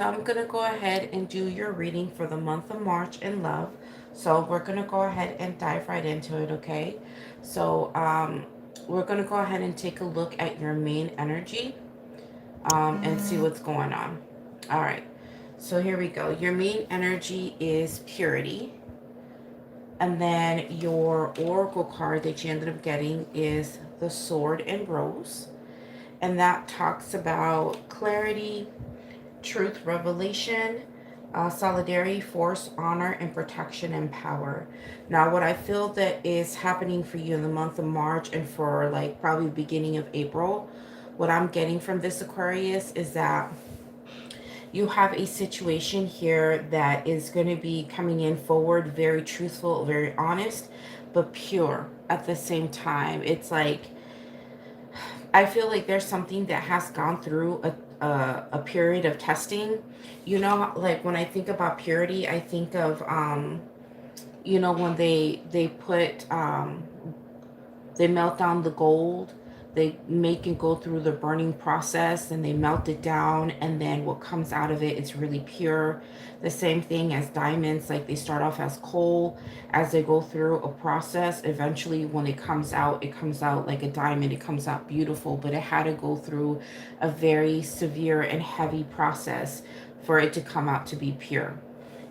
I'm going to go ahead and do your reading for the month of March in love. So we're going to go ahead and dive right into it, okay? So we're going to go ahead and take a look at your main energy and see what's going on. All right. So here we go. Your main energy is purity. And then your oracle card that you ended up getting is the Sword and Rose. And that talks about clarity, truth, revelation, solidarity, force, honor, and protection and power. Now, what I feel that is happening for you in the month of March and for like probably beginning of April, what I'm getting from this Aquarius is that you have a situation here that is going to be coming in forward, very truthful, very honest, but pure at the same time. It's like I feel like there's something that has gone through a period of testing. You know, like when I think about purity, I think of when they put they melt down the gold, they make it go through the burning process and they melt it down, and then what comes out of it is really pure. The same thing as diamonds, like they start off as coal. As they go through a process, eventually when it comes out like a diamond. It comes out beautiful, but it had to go through a very severe and heavy process for it to come out to be pure.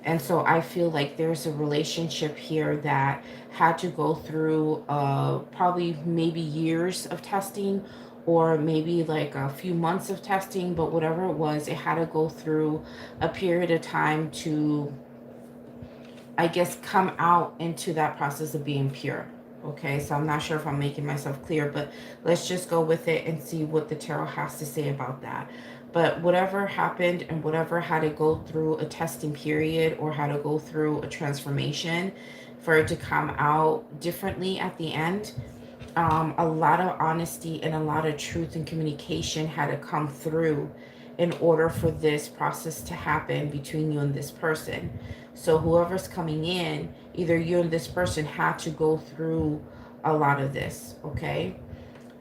And so I feel like there's a relationship here that had to go through probably maybe years of testing, or maybe like a few months of testing, but whatever it was, it had to go through a period of time to, I guess, come out into that process of being pure. Okay, so I'm not sure if I'm making myself clear, but let's just go with it and see what the tarot has to say about that. But whatever happened and whatever had to go through a testing period or had to go through a transformation for it to come out differently at the end, a lot of honesty and a lot of truth and communication had to come through in order for this process to happen between you and this person. So whoever's coming in, either you and this person had to go through a lot of this, okay?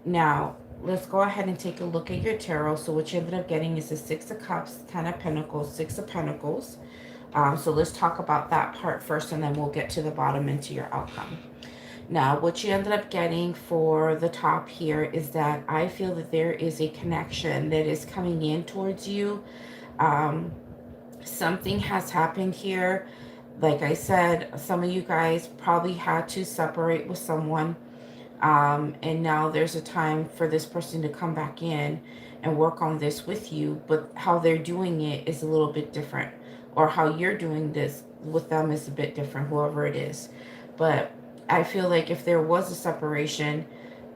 Now, let's go ahead and take a look at your tarot. So what you ended up getting is the Six of Cups, Ten of Pentacles, Six of Pentacles. So let's talk about that part first, and then we'll get to the bottom into your outcome. Now, what you ended up getting for the top here is that I feel that there is a connection that is coming in towards you. Um, Something has happened here. Like I said, some of you guys probably had to separate with someone. And now there's a time for this person to come back in and work on this with you. But how they're doing it is a little bit different. Or how you're doing this with them is a bit different, whoever it is. But I feel like if there was a separation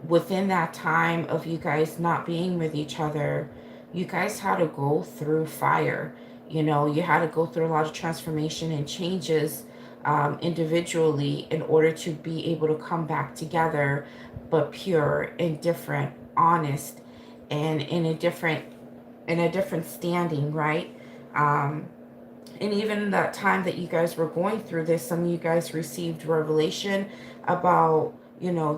within that time of you guys not being with each other, you guys had to go through fire. You know, you had to go through a lot of transformation and changes individually in order to be able to come back together, but pure and different, honest, and in a different standing, right? Um, and even that time that you guys were going through this, some of you guys received revelation about,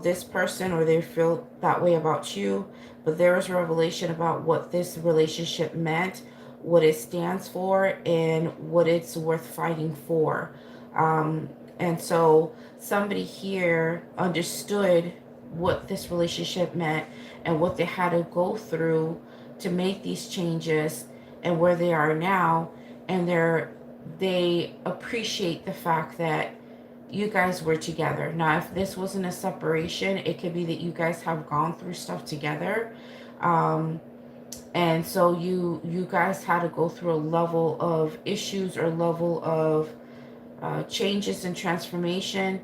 this person, or they feel that way about you. But there was revelation about what this relationship meant, what it stands for, and what it's worth fighting for. And so somebody here understood what this relationship meant and what they had to go through to make these changes and where they are now. And they appreciate the fact that you guys were together. Now, if this wasn't a separation, it could be that you guys have gone through stuff together. Um, and so you guys had to go through a level of issues or level of changes and transformation.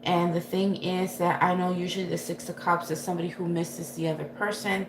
And the thing is that I know usually the Six of Cups is somebody who misses the other person.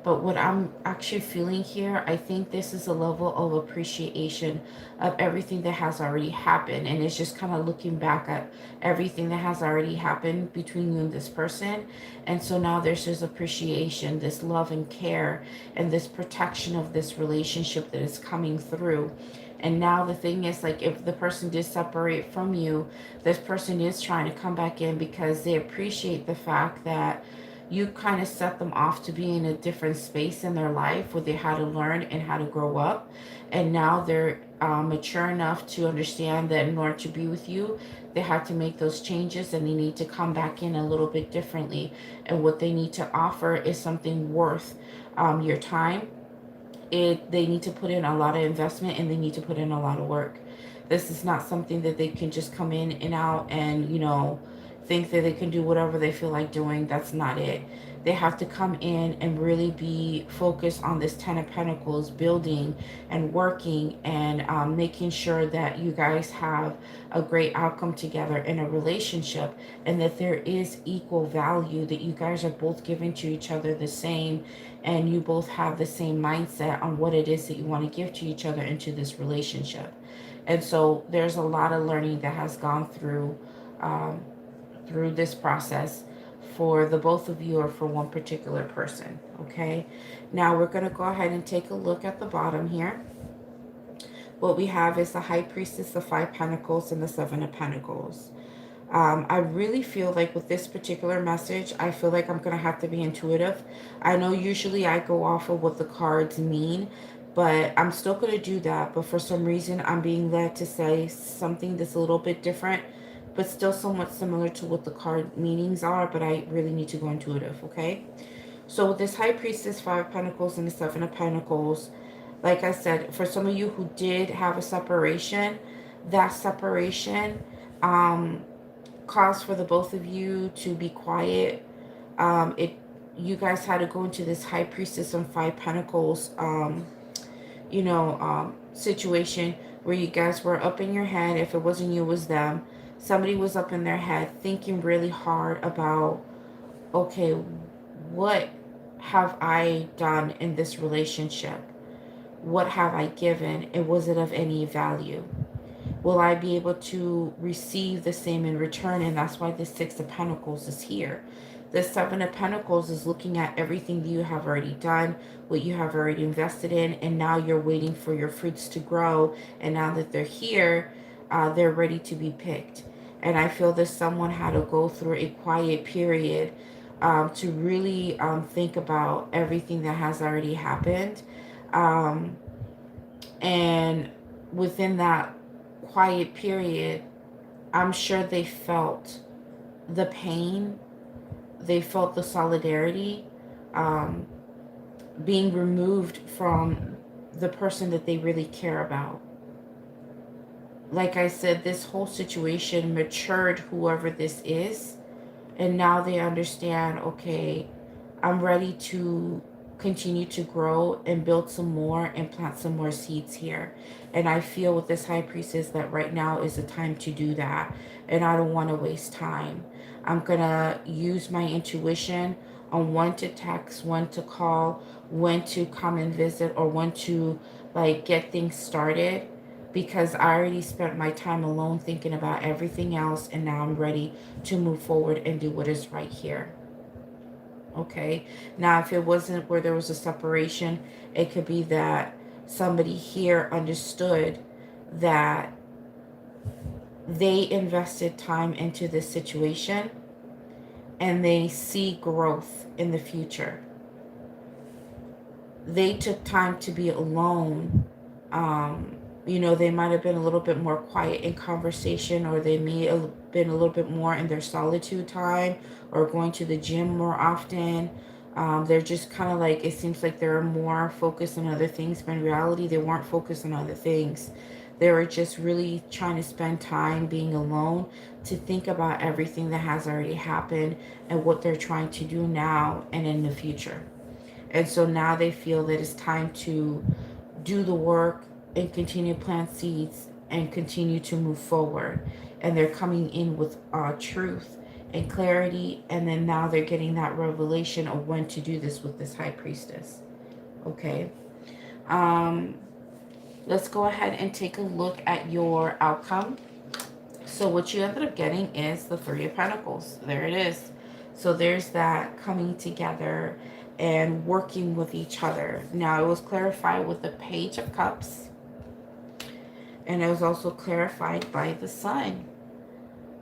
But what I'm actually feeling here, I think this is a level of appreciation of everything that has already happened. And it's just kind of looking back at everything that has already happened between you and this person. And so now there's this appreciation, this love and care, and this protection of this relationship that is coming through. And now the thing is, like, if the person did separate from you, this person is trying to come back in because they appreciate the fact that You kind of set them off to be in a different space in their life where they had to learn and how to grow up. And now they're mature enough to understand that in order to be with you, they have to make those changes and they need to come back in a little bit differently. And what they need to offer is something worth your time. They need to put in a lot of investment and they need to put in a lot of work. This is not something that they can just come in and out and, think that they can do whatever they feel like doing. That's not it. They have to come in and really be focused on this Ten of Pentacles, building and working and making sure that you guys have a great outcome together in a relationship, and that there is equal value, that you guys are both giving to each other the same, and you both have the same mindset on what it is that you want to give to each other into this relationship. And so there's a lot of learning that has gone um, through this process for the both of you or for one particular person. Okay, now we're going to go ahead and take a look at the bottom here. What we have is the High Priestess, the Five Pentacles, and the Seven of Pentacles. I really feel like with this particular message, I feel like I'm going to have to be intuitive. I know usually I go off of what the cards mean, but I'm still going to do that. But for some reason, I'm being led to say something that's a little bit different, but still somewhat similar to what the card meanings are. But I really need to go intuitive, okay? So with this High Priestess, Five of Pentacles, and the Seven of Pentacles, like I said, for some of you who did have a separation, that separation caused for the both of you to be quiet. You guys had to go into this High Priestess and Five Pentacles situation where you guys were up in your head. If it wasn't you, it was them. Somebody was up in their head thinking really hard about, okay, what have I done in this relationship? What have I given? And was it of any value? Will I be able to receive the same in return? And that's why the Six of Pentacles is here. The Seven of Pentacles is looking at everything that you have already done, what you have already invested in, and now you're waiting for your fruits to grow. And now that they're here, they're ready to be picked. And I feel that someone had to go through a quiet period to really think about everything that has already happened. And within that quiet period, I'm sure they felt the pain, they felt the solidarity, being removed from the person that they really care about. Like I said, this whole situation matured whoever this is, and now they understand, okay, I'm ready to continue to grow and build some more and plant some more seeds here. And I feel with this High Priestess that right now is the time to do that. And I don't want to waste time. I'm going to use my intuition on when to text, when to call, when to come and visit, or when to get things started, because I already spent my time alone thinking about everything else, and now I'm ready to move forward and do what is right here. Okay, now if it wasn't where there was a separation, it could be that somebody here understood that they invested time into this situation and they see growth in the future. They took time to be alone. They might have been a little bit more quiet in conversation, or they may have been a little bit more in their solitude time, or going to the gym more often. They're just kind of it seems like they're more focused on other things, but in reality, they weren't focused on other things. They were just really trying to spend time being alone to think about everything that has already happened and what they're trying to do now and in the future. And so now they feel that it's time to do the work and continue to plant seeds and continue to move forward. And they're coming in with truth and clarity. And then now they're getting that revelation of when to do this with this High Priestess. Okay. Let's go ahead and take a look at your outcome. So what you ended up getting is the Three of Pentacles. There it is. So there's that coming together and working with each other. Now it was clarified with the Page of Cups. And it was also clarified by the Sun.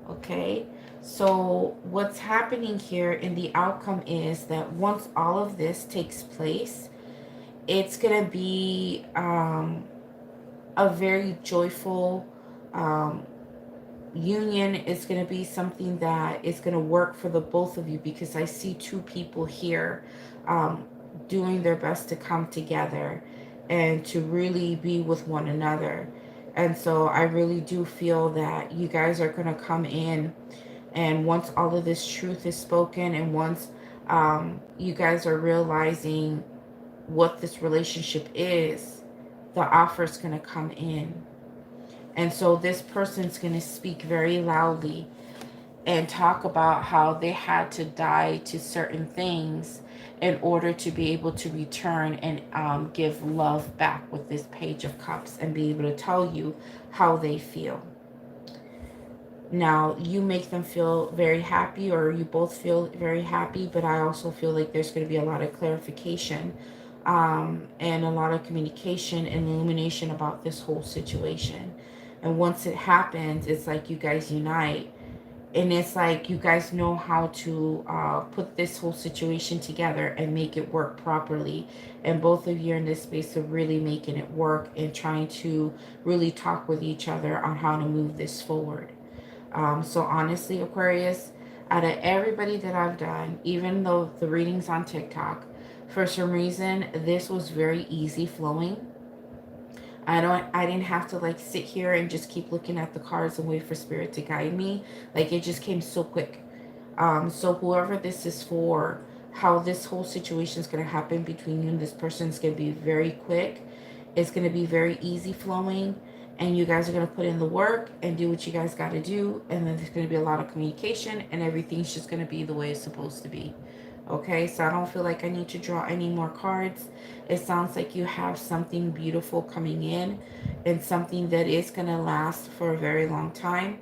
Okay. So what's happening here in the outcome is that once all of this takes place, it's going to be a very joyful um, union. Is going to be something that is going to work for the both of you, because I see two people here um, doing their best to come together and to really be with one another. And so I really do feel that you guys are going to come in, and once all of this truth is spoken, and once you guys are realizing what this relationship is, the offer is going to come in. And so this person's going to speak very loudly and talk about how they had to die to certain things in order to be able to return and give love back with this Page of Cups, and be able to tell you how they feel. Now, you make them feel very happy, or you both feel very happy, but I also feel like there's going to be a lot of clarification and a lot of communication and illumination about this whole situation. And once it happens, it's like you guys unite, and it's like you guys know how to put this whole situation together and make it work properly. And both of you are in this space of really making it work and trying to really talk with each other on how to move this forward. So honestly, Aquarius, out of everybody that I've done, even though the readings on TikTok, for some reason, this was very easy flowing. I didn't have to like sit here and just keep looking at the cards and wait for spirit to guide me. Like, it just came so quick. So whoever this is for, how this whole situation is going to happen between you and this person is going to be very quick. It's going to be very easy flowing, and you guys are going to put in the work and do what you guys got to do, and then there's going to be a lot of communication, and everything's just going to be the way it's supposed to be. Okay, so I don't feel like I need to draw any more cards. It sounds like you have something beautiful coming in, and something that is going to last for a very long time,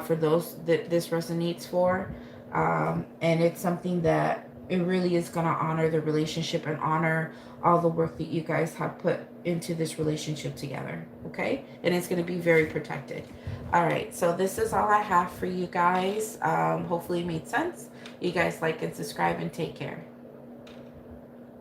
for those that this resonates for. And it's something that it really is going to honor the relationship and honor all the work that you guys have put into this relationship together. Okay, and it's going to be very protected. All right, so this is all I have for you guys. Hopefully it made sense. You guys like and subscribe, and take care.